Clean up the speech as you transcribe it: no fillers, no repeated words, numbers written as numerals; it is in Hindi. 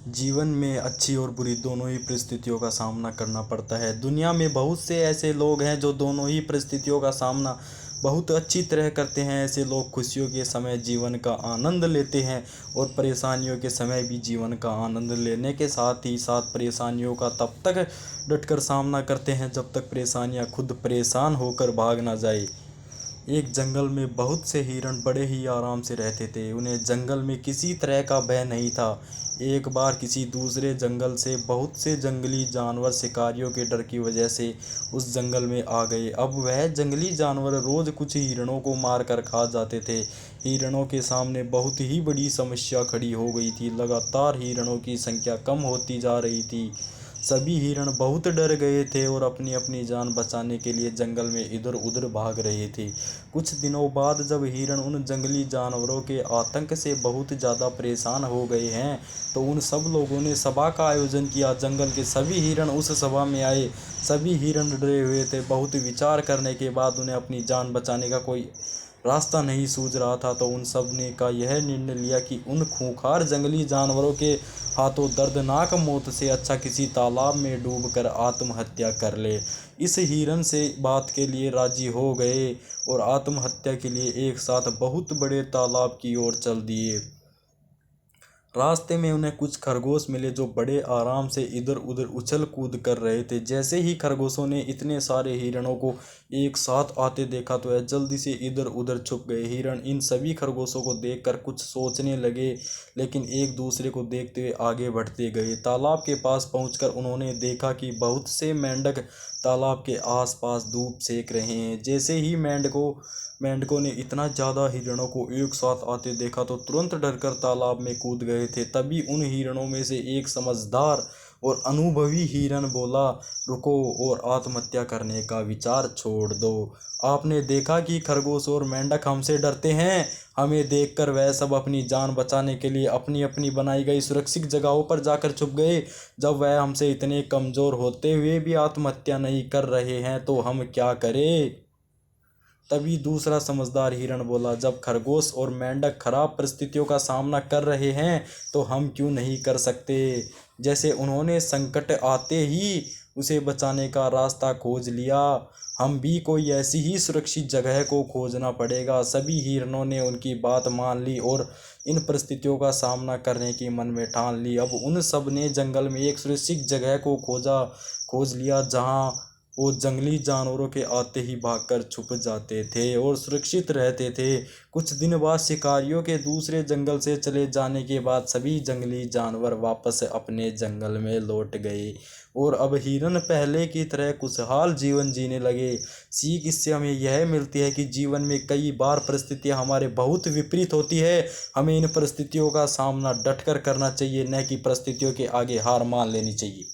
जीवन में अच्छी और बुरी दोनों ही परिस्थितियों का सामना करना पड़ता है। दुनिया में बहुत से ऐसे लोग हैं जो दोनों ही परिस्थितियों का सामना बहुत अच्छी तरह करते हैं। ऐसे लोग खुशियों के समय जीवन का आनंद लेते हैं और परेशानियों के समय भी जीवन का आनंद लेने के साथ ही साथ परेशानियों का तब तक डटकर सामना करते हैं जब तक परेशानियां खुद परेशान होकर भाग ना जाए। एक जंगल में बहुत से हिरण बड़े ही आराम से रहते थे। उन्हें जंगल में किसी तरह का भय नहीं था। एक बार किसी दूसरे जंगल से बहुत से जंगली जानवर शिकारियों के डर की वजह से उस जंगल में आ गए। अब वह जंगली जानवर रोज कुछ हिरणों को मार कर खा जाते थे। हिरणों के सामने बहुत ही बड़ी समस्या खड़ी हो गई थी। लगातार हिरणों की संख्या कम होती जा रही थी। सभी हिरण बहुत डर गए थे और अपनी अपनी जान बचाने के लिए जंगल में इधर उधर भाग रहे थे। कुछ दिनों बाद जब हिरण उन जंगली जानवरों के आतंक से बहुत ज़्यादा परेशान हो गए हैं तो उन सब लोगों ने सभा का आयोजन किया। जंगल के सभी हिरण उस सभा में आए। सभी हिरण डरे हुए थे। बहुत विचार करने के बाद उन्हें अपनी जान बचाने का कोई रास्ता नहीं सूझ रहा था तो उन सब ने का यह निर्णय लिया कि उन खूंखार जंगली जानवरों के हाथों दर्दनाक मौत से अच्छा किसी तालाब में डूबकर आत्महत्या कर ले। इस हिरन से बात के लिए राजी हो गए और आत्महत्या के लिए एक साथ बहुत बड़े तालाब की ओर चल दिए। रास्ते में उन्हें कुछ खरगोश मिले जो बड़े आराम से इधर उधर उछल कूद कर रहे थे। जैसे ही खरगोशों ने इतने सारे हिरणों को एक साथ आते देखा तो वह जल्दी से इधर उधर छुप गए। हिरण इन सभी खरगोशों को देखकर कुछ सोचने लगे लेकिन एक दूसरे को देखते हुए आगे बढ़ते गए। तालाब के पास पहुंचकर उन्होंने देखा कि बहुत से मेंढक तालाब के आसपास धूप सेक रहे हैं। जैसे ही मेंढकों ने इतना ज़्यादा हिरणों को एक साथ आते देखा तो तुरंत डरकर तालाब में कूद गए थे। तभी उन हिरणों में से एक समझदार और अनुभवी हिरन बोला, रुको और आत्महत्या करने का विचार छोड़ दो। आपने देखा कि खरगोश और मेंढक हमसे डरते हैं। हमें देखकर वह सब अपनी जान बचाने के लिए अपनी अपनी बनाई गई सुरक्षित जगहों पर जाकर छुप गए। जब वह हमसे इतने कमज़ोर होते हुए भी आत्महत्या नहीं कर रहे हैं तो हम क्या करें। तभी दूसरा समझदार हिरण बोला, जब खरगोश और मेंढक खराब परिस्थितियों का सामना कर रहे हैं तो हम क्यों नहीं कर सकते। जैसे उन्होंने संकट आते ही उसे बचाने का रास्ता खोज लिया, हम भी कोई ऐसी ही सुरक्षित जगह को खोजना पड़ेगा। सभी हिरणों ने उनकी बात मान ली और इन परिस्थितियों का सामना करने की मन में ठान ली। अब उन सब ने जंगल में एक सुरक्षित जगह को खोज लिया जहां वो जंगली जानवरों के आते ही भागकर छुप जाते थे और सुरक्षित रहते थे। कुछ दिन बाद शिकारियों के दूसरे जंगल से चले जाने के बाद सभी जंगली जानवर वापस अपने जंगल में लौट गए और अब हिरन पहले की तरह खुशहाल जीवन जीने लगे। सीख इससे हमें यह मिलती है कि जीवन में कई बार परिस्थितियां हमारे बहुत विपरीत होती है। हमें इन परिस्थितियों का सामना डटकर करना चाहिए, न कि परिस्थितियों के आगे हार मान लेनी चाहिए।